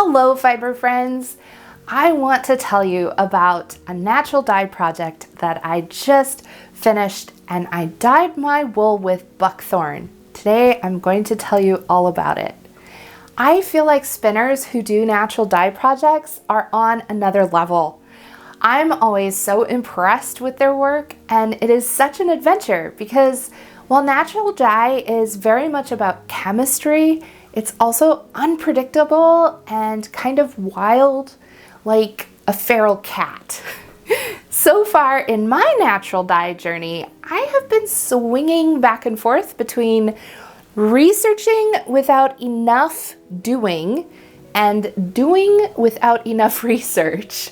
Hello, fiber friends. I want to tell you about a natural dye project that I just finished, and I dyed my wool with buckthorn. Today I'm going to tell you all about it. I feel like spinners who do natural dye projects are on another level. I'm always so impressed with their work, and it is such an adventure because while natural dye is very much about chemistry, it's also unpredictable and kind of wild, like a feral cat. So far in my natural dye journey, I have been swinging back and forth between researching without enough doing and doing without enough research.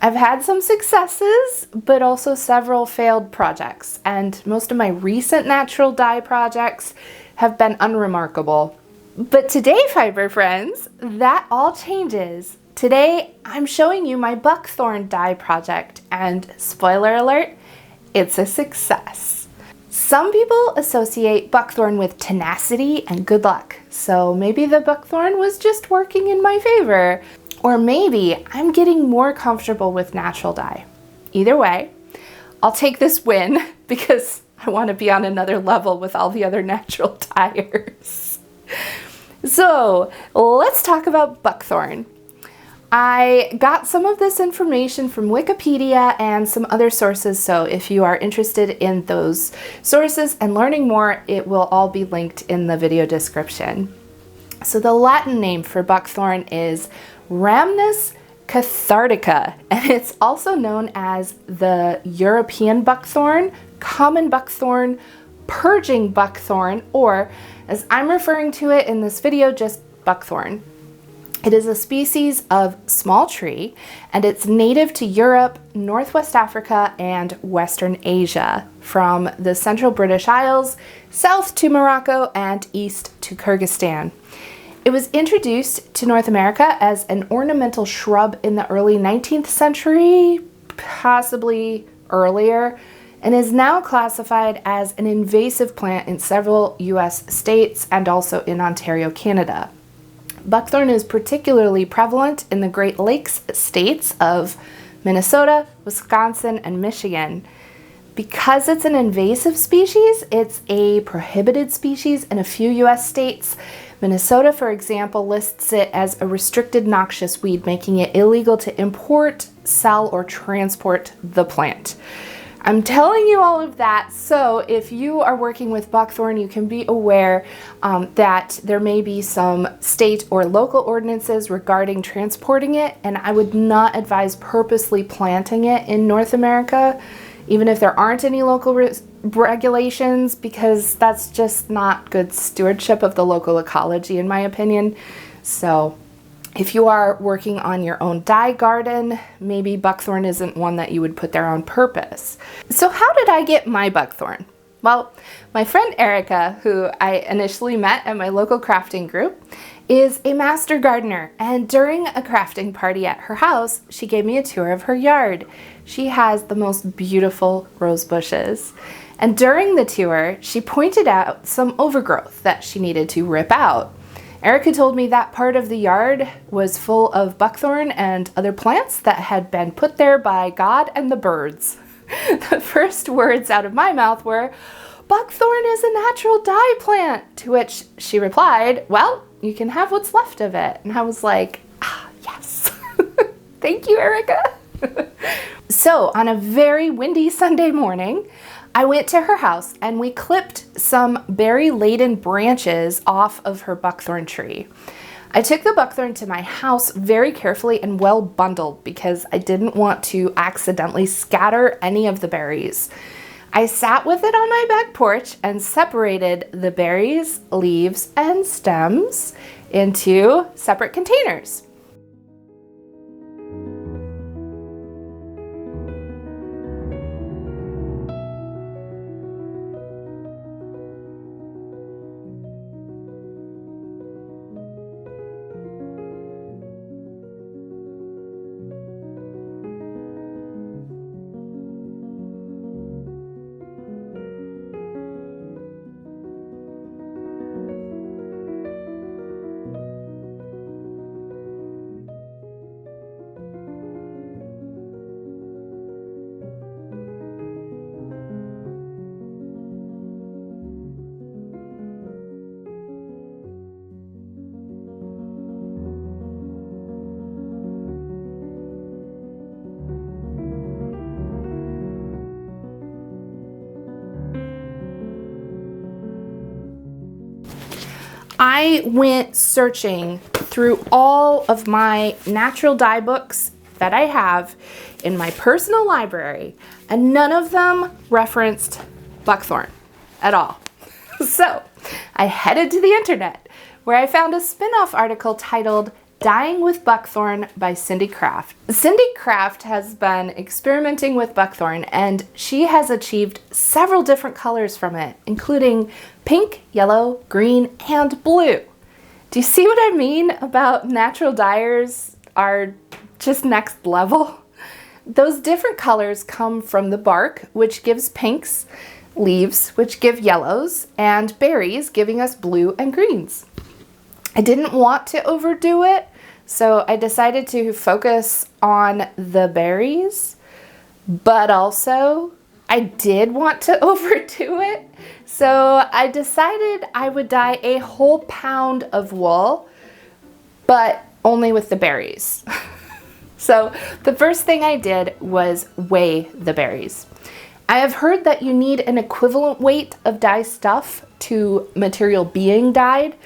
I've had some successes, but also several failed projects, and most of my recent natural dye projects have been unremarkable. But today, fiber friends, that all changes. Today, I'm showing you my buckthorn dye project, and spoiler alert, it's a success. Some people associate buckthorn with tenacity and good luck, so maybe the buckthorn was just working in my favor. Or maybe I'm getting more comfortable with natural dye. Either way, I'll take this win because I want to be on another level with all the other natural dyers. So let's talk about buckthorn. I got some of this information from Wikipedia and some other sources, so if you are interested in those sources and learning more, it will all be linked in the video description. So the Latin name for buckthorn is Rhamnus cathartica, and it's also known as the European buckthorn, common buckthorn, purging buckthorn, or as I'm referring to it in this video, just buckthorn. It is a species of small tree, and it's native to Europe, Northwest Africa, and Western Asia, from the central British Isles, south to Morocco, and east to Kyrgyzstan. It was introduced to North America as an ornamental shrub in the early 19th century, possibly earlier, and is now classified as an invasive plant in several US states and also in Ontario, Canada. Buckthorn is particularly prevalent in the Great Lakes states of Minnesota, Wisconsin, and Michigan. Because it's an invasive species, it's a prohibited species in a few US states. Minnesota, for example, lists it as a restricted noxious weed, making it illegal to import, sell, or transport the plant. I'm telling you all of that, so if you are working with buckthorn, you can be aware that there may be some state or local ordinances regarding transporting it, and I would not advise purposely planting it in North America, even if there aren't any local regulations, because that's just not good stewardship of the local ecology, in my opinion. So if you are working on your own dye garden, maybe buckthorn isn't one that you would put there on purpose. So how did I get my buckthorn? Well, my friend Erica, who I initially met at my local crafting group, is a master gardener, and during a crafting party at her house, she gave me a tour of her yard. She has the most beautiful rose bushes. And during the tour, she pointed out some overgrowth that she needed to rip out. Erica told me that part of the yard was full of buckthorn and other plants that had been put there by God and the birds. The first words out of my mouth were, "Buckthorn is a natural dye plant," to which she replied, "Well, you can have what's left of it." And I was like, yes. Thank you, Erica. So on a very windy Sunday morning, I went to her house and we clipped some berry-laden branches off of her buckthorn tree. I took the buckthorn to my house very carefully and well bundled because I didn't want to accidentally scatter any of the berries. I sat with it on my back porch and separated the berries, leaves, and stems into separate containers. I went searching through all of my natural dye books that I have in my personal library, and none of them referenced buckthorn at all. So I headed to the internet, where I found a spin-off article titled Dyeing with Buckthorn by Cindy Craft. Cindy Craft has been experimenting with buckthorn, and she has achieved several different colors from it, including pink, yellow, green, and blue. Do you see what I mean about natural dyers are just next level? Those different colors come from the bark, which gives pinks, leaves, which give yellows, and berries, giving us blue and greens. I didn't want to overdo it, so I decided to focus on the berries, but also I did want to overdo it, so I decided I would dye a whole pound of wool, but only with the berries. So the first thing I did was weigh the berries. I have heard that you need an equivalent weight of dye stuff to material being dyed,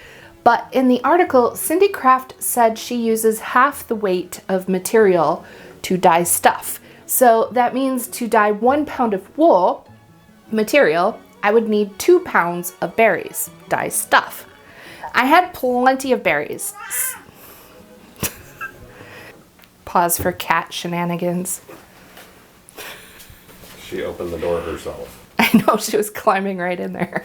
but in the article, Cindy Craft said she uses half the weight of material to dye stuff. So that means to dye 1 pound of wool material, I would need 2 pounds of berries, dye stuff. I had plenty of berries. Pause for cat shenanigans. She opened the door herself. I know, she was climbing right in there.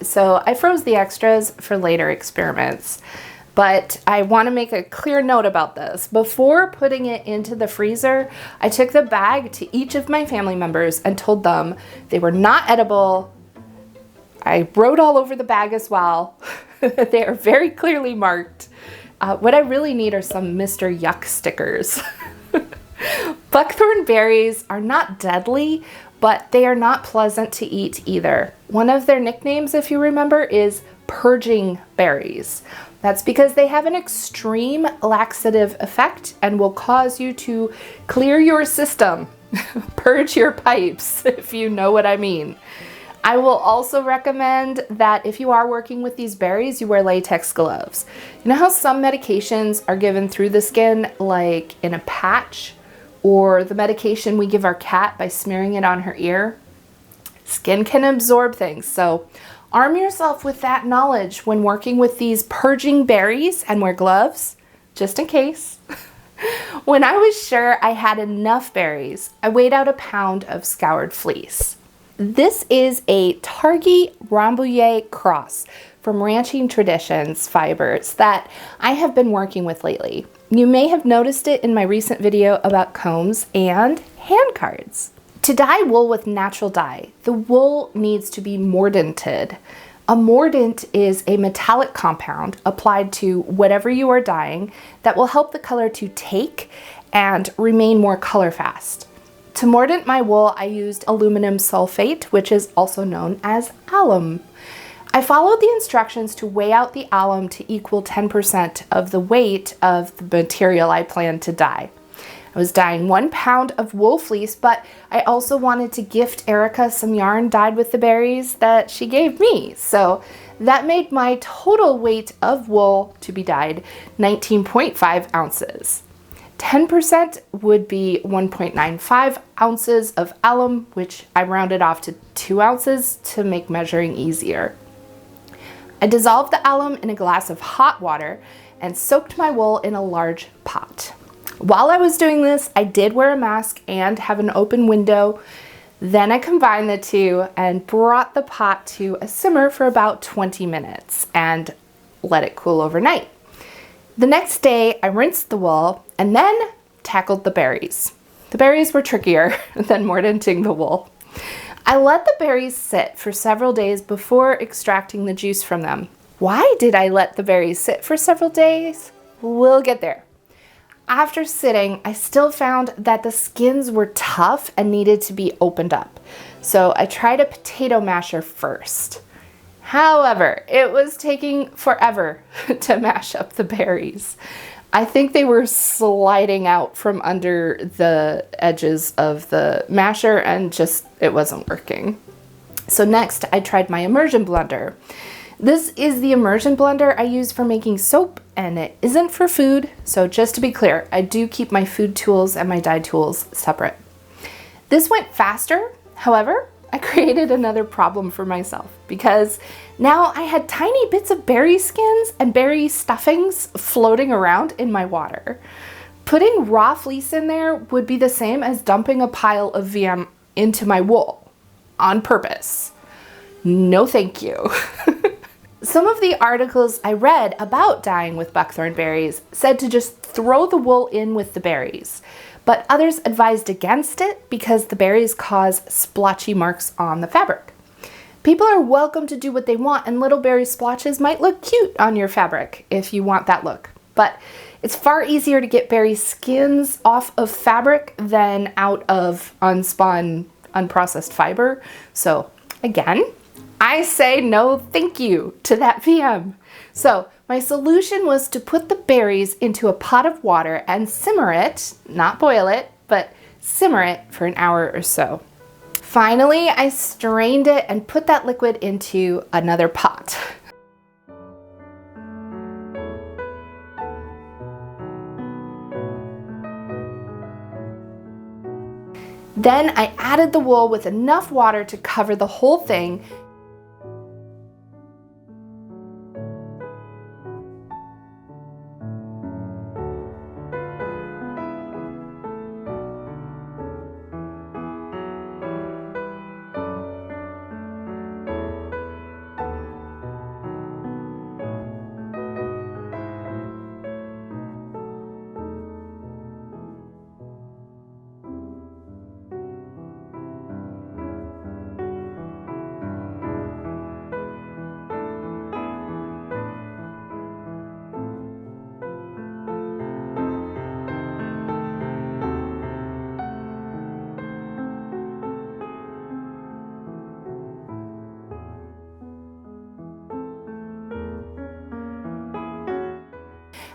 So I froze the extras for later experiments, but I want to make a clear note about this. Before putting it into the freezer, I took the bag to each of my family members and told them they were not edible. I wrote all over the bag as well. They are very clearly marked. What I really need are some Mr. Yuck stickers. Buckthorn berries are not deadly, but they are not pleasant to eat either. One of their nicknames, if you remember, is purging berries. That's because they have an extreme laxative effect and will cause you to clear your system, purge your pipes, if you know what I mean. I will also recommend that if you are working with these berries, you wear latex gloves. You know how some medications are given through the skin, like in a patch? Or the medication we give our cat by smearing it on her ear? Skin can absorb things, so arm yourself with that knowledge when working with these purging berries and wear gloves, just in case. When I was sure I had enough berries, I weighed out 1 pound of scoured fleece. This is a Targhee Rambouillet cross from Ranching Traditions fibers that I have been working with lately. You may have noticed it in my recent video about combs and hand cards. To dye wool with natural dye, the wool needs to be mordanted. A mordant is a metallic compound applied to whatever you are dyeing that will help the color to take and remain more color fast. To mordant my wool, I used aluminum sulfate, which is also known as alum. I followed the instructions to weigh out the alum to equal 10% of the weight of the material I planned to dye. I was dyeing 1 pound of wool fleece, but I also wanted to gift Erica some yarn dyed with the berries that she gave me. So that made my total weight of wool to be dyed 19.5 ounces. 10% would be 1.95 ounces of alum, which I rounded off to 2 ounces to make measuring easier. I dissolved the alum in a glass of hot water and soaked my wool in a large pot. While I was doing this, I did wear a mask and have an open window. Then I combined the two and brought the pot to a simmer for about 20 minutes and let it cool overnight. The next day, I rinsed the wool and then tackled the berries. The berries were trickier than mordanting the wool. I let the berries sit for several days before extracting the juice from them. Why did I let the berries sit for several days? We'll get there. After sitting, I still found that the skins were tough and needed to be opened up. So I tried a potato masher first. However, it was taking forever to mash up the berries. I think they were sliding out from under the edges of the masher and just, it wasn't working. So next I tried my immersion blender. This is the immersion blender I use for making soap, and it isn't for food. So just to be clear, I do keep my food tools and my dye tools separate. This went faster. However, I created another problem for myself because now I had tiny bits of berry skins and berry stuffings floating around in my water. Putting raw fleece in there would be the same as dumping a pile of VM into my wool on purpose. No thank you. Some of the articles I read about dyeing with buckthorn berries said to just throw the wool in with the berries, but others advised against it because the berries cause splotchy marks on the fabric. People are welcome to do what they want, and little berry splotches might look cute on your fabric if you want that look, but it's far easier to get berry skins off of fabric than out of unspun, unprocessed fiber. So again, I say no thank you to that VM. So my solution was to put the berries into a pot of water and simmer it, not boil it, but simmer it for an hour or so. Finally, I strained it and put that liquid into another pot. Then I added the wool with enough water to cover the whole thing.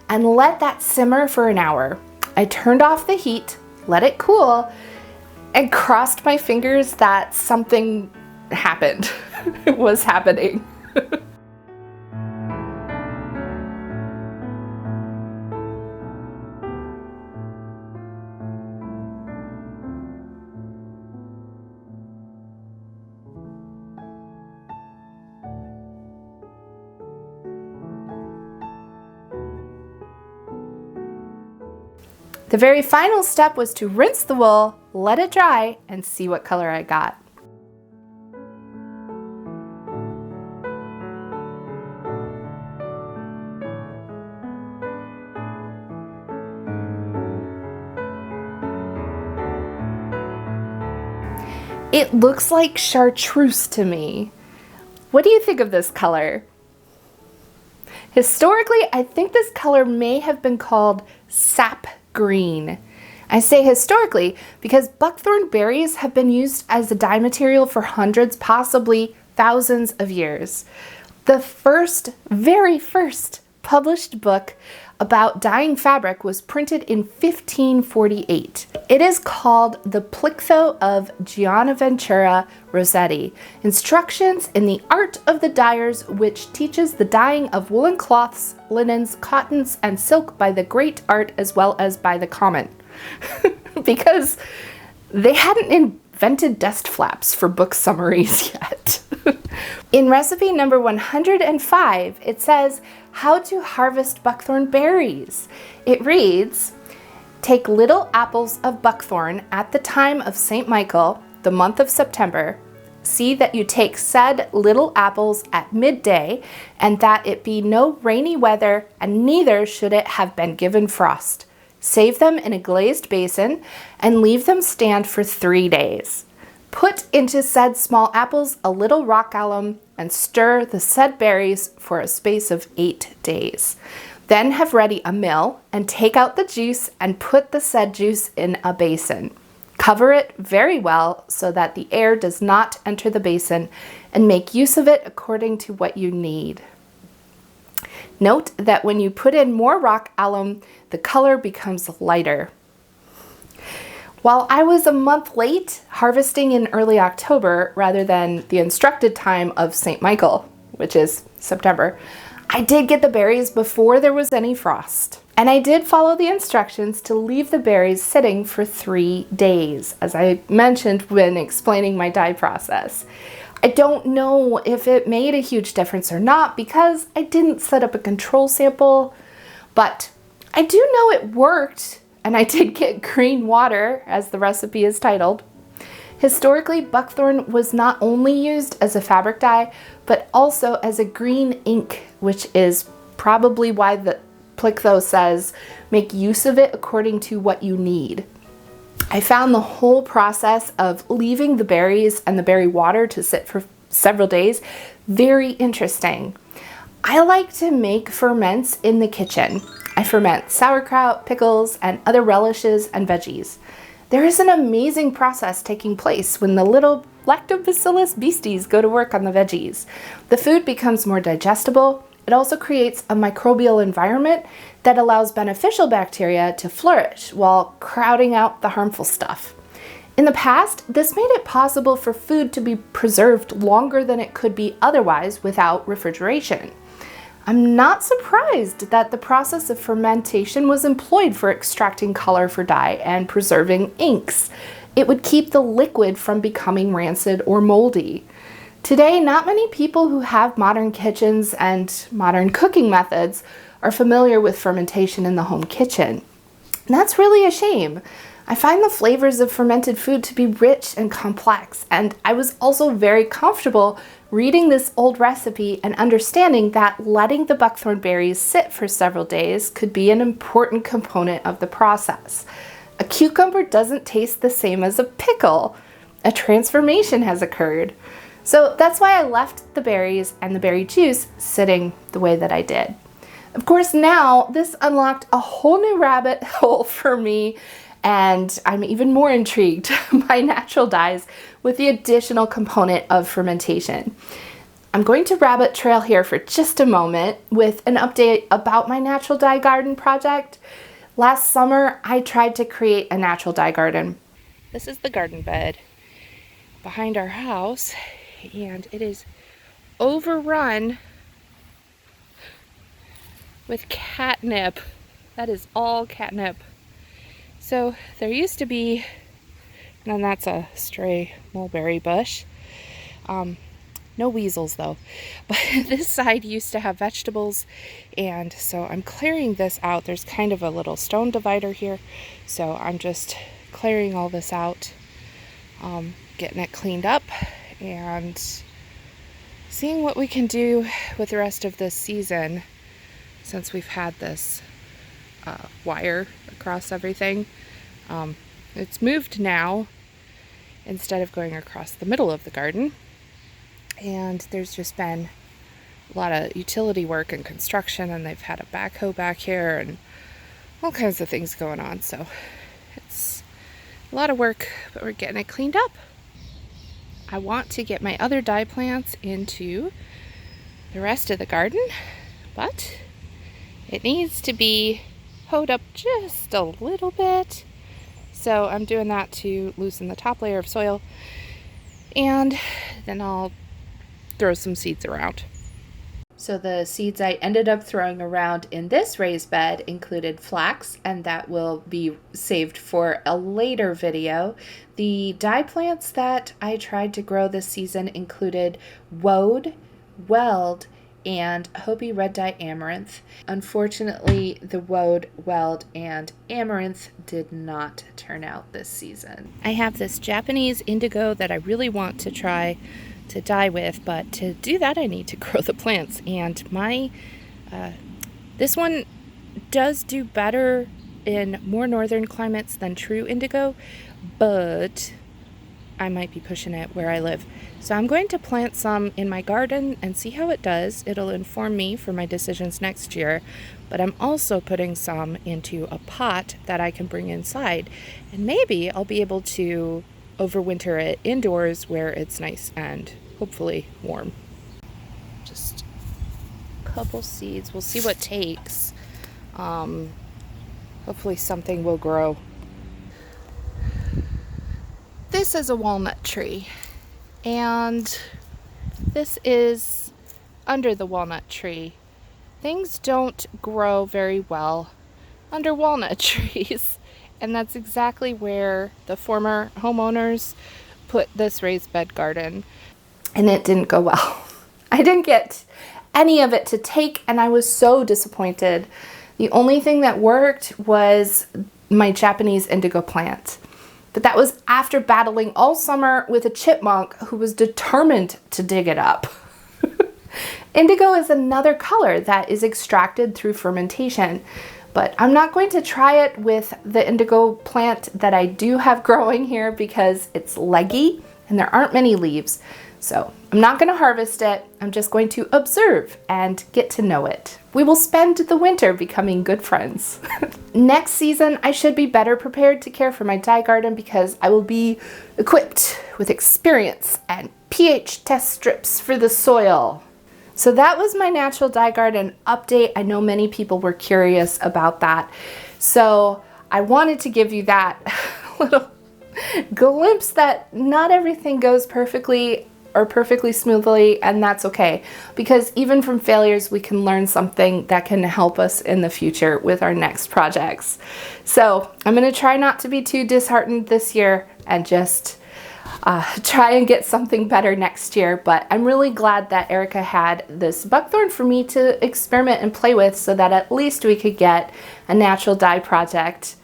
And let that simmer for an hour. I turned off the heat, let it cool, and crossed my fingers that something happened. It was happening. The very final step was to rinse the wool, let it dry, and see what color I got. It looks like chartreuse to me. What do you think of this color? Historically, I think this color may have been called sap green. I say historically because buckthorn berries have been used as a dye material for hundreds, possibly thousands of years. The very first published book about dyeing fabric was printed in 1548. It is called The Plictho of Gianaventura Rossetti, Instructions in the Art of the Dyers, which teaches the dyeing of woolen cloths, linens, cottons, and silk by the great art as well as by the common. Because they hadn't invented desk flaps for book summaries yet. In recipe number 105, it says how to harvest buckthorn berries. It reads, take little apples of buckthorn at the time of St. Michael, the month of September. See that you take said little apples at midday, and that it be no rainy weather, and neither should it have been given frost. Save them in a glazed basin, and leave them stand for 3 days. Put into said small apples a little rock alum, and stir the said berries for a space of 8 days. Then have ready a mill, and take out the juice, and put the said juice in a basin. Cover it very well so that the air does not enter the basin, and make use of it according to what you need. Note that when you put in more rock alum, the color becomes lighter. While I was a month late, harvesting in early October rather than the instructed time of St. Michael, which is September, I did get the berries before there was any frost. And I did follow the instructions to leave the berries sitting for 3 days, as I mentioned when explaining my dye process. I don't know if it made a huge difference or not because I didn't set up a control sample, but I do know it worked, and I did get green water, as the recipe is titled. Historically, buckthorn was not only used as a fabric dye, but also as a green ink, which is probably why the Pliktho says, make use of it according to what you need. I found the whole process of leaving the berries and the berry water to sit for several days very interesting. I like to make ferments in the kitchen. I ferment sauerkraut, pickles, and other relishes and veggies. There is an amazing process taking place when the little lactobacillus beasties go to work on the veggies. The food becomes more digestible. It also creates a microbial environment that allows beneficial bacteria to flourish while crowding out the harmful stuff. In the past, this made it possible for food to be preserved longer than it could be otherwise without refrigeration. I'm not surprised that the process of fermentation was employed for extracting color for dye and preserving inks. It would keep the liquid from becoming rancid or moldy. Today, not many people who have modern kitchens and modern cooking methods are familiar with fermentation in the home kitchen. And that's really a shame. I find the flavors of fermented food to be rich and complex, and I was also very comfortable reading this old recipe and understanding that letting the buckthorn berries sit for several days could be an important component of the process. A cucumber doesn't taste the same as a pickle. A transformation has occurred. So that's why I left the berries and the berry juice sitting the way that I did. Of course, now this unlocked a whole new rabbit hole for me, and I'm even more intrigued by natural dyes with the additional component of fermentation. I'm going to rabbit trail here for just a moment with an update about my natural dye garden project. Last summer, I tried to create a natural dye garden. This is the garden bed behind our house, and it is overrun with catnip. That is all catnip. So there used to be, and that's a stray mulberry bush. No weasels though. But this side used to have vegetables, and so I'm clearing this out. There's kind of a little stone divider here, so I'm just clearing all this out, getting it cleaned up, and seeing what we can do with the rest of this season since we've had this wire across everything. It's moved now instead of going across the middle of the garden, and there's just been a lot of utility work and construction, and they've had a backhoe back here and all kinds of things going on, so it's a lot of work, but we're getting it cleaned up. I want to get my other dye plants into the rest of the garden, but it needs to be hoed up just a little bit. So I'm doing that to loosen the top layer of soil, and then I'll throw some seeds around. So the seeds I ended up throwing around in this raised bed included flax, and that will be saved for a later video. The dye plants that I tried to grow this season included woad, weld, and Hopi red dye amaranth. Unfortunately, the woad, weld, and amaranth did not turn out this season. I have this Japanese indigo that I really want to try to dye with, but to do that I need to grow the plants, and my this one does do better in more northern climates than true indigo, but I might be pushing it where I live. So I'm going to plant some in my garden and see how it does. It'll inform me for my decisions next year, but I'm also putting some into a pot that I can bring inside, and maybe I'll be able to overwinter it indoors where it's nice and hopefully warm. Just a couple seeds. We'll see what takes. Hopefully something will grow. This is a walnut tree, and this is under the walnut tree. Things don't grow very well under walnut trees. And that's exactly where the former homeowners put this raised bed garden. And it didn't go well. I didn't get any of it to take, and I was so disappointed. The only thing that worked was my Japanese indigo plant. But that was after battling all summer with a chipmunk who was determined to dig it up. Indigo is another color that is extracted through fermentation, but I'm not going to try it with the indigo plant that I do have growing here because it's leggy and there aren't many leaves. So I'm not going to harvest it. I'm just going to observe and get to know it. We will spend the winter becoming good friends. Next season, I should be better prepared to care for my dye garden because I will be equipped with experience and pH test strips for the soil. So that was my natural dye garden update. I know many people were curious about that. So I wanted to give you that little glimpse that not everything goes perfectly or perfectly smoothly, and that's okay, because even from failures we can learn something that can help us in the future with our next projects. So I'm going to try not to be too disheartened this year and just try and get something better next year. But I'm really glad that Erica had this buckthorn for me to experiment and play with so that at least we could get a natural dye project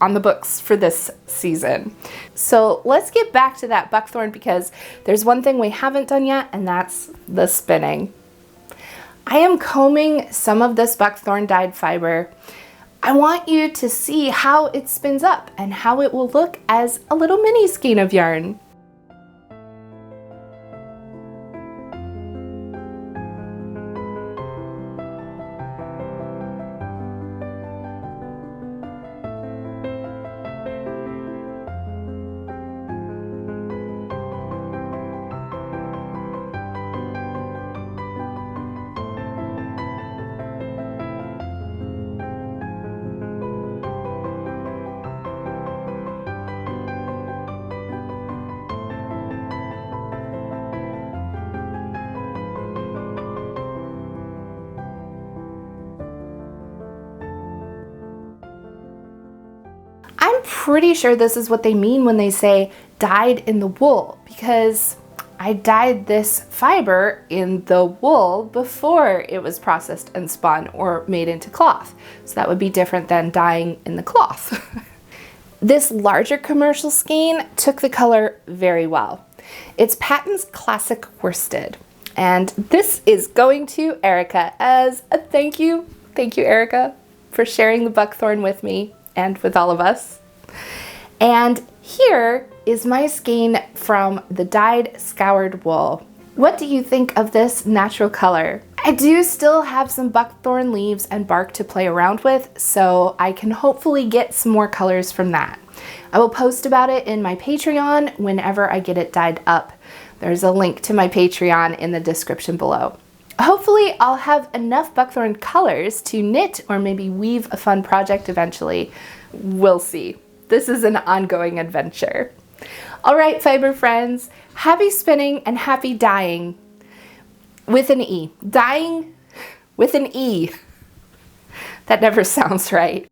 on the books for this season. So let's get back to that buckthorn because there's one thing we haven't done yet, and that's the spinning. I am combing some of this buckthorn dyed fiber. I want you to see how it spins up and how it will look as a little mini skein of yarn. I'm pretty sure this is what they mean when they say dyed in the wool, because I dyed this fiber in the wool before it was processed and spun or made into cloth. So that would be different than dyeing in the cloth. This larger commercial skein took the color very well. It's Patton's Classic Worsted. And this is going to Erica as a thank you. Thank you, Erica, for sharing the buckthorn with me and with all of us. And here is my skein from the dyed scoured wool. What do you think of this natural color? I do still have some buckthorn leaves and bark to play around with, so I can hopefully get some more colors from that. I will post about it in my Patreon whenever I get it dyed up. There's a link to my Patreon in the description below. Hopefully I'll have enough buckthorn colors to knit or maybe weave a fun project eventually. We'll see. This is an ongoing adventure. All right, fiber friends, happy spinning and happy dyeing with an E. Dyeing with an E. That never sounds right.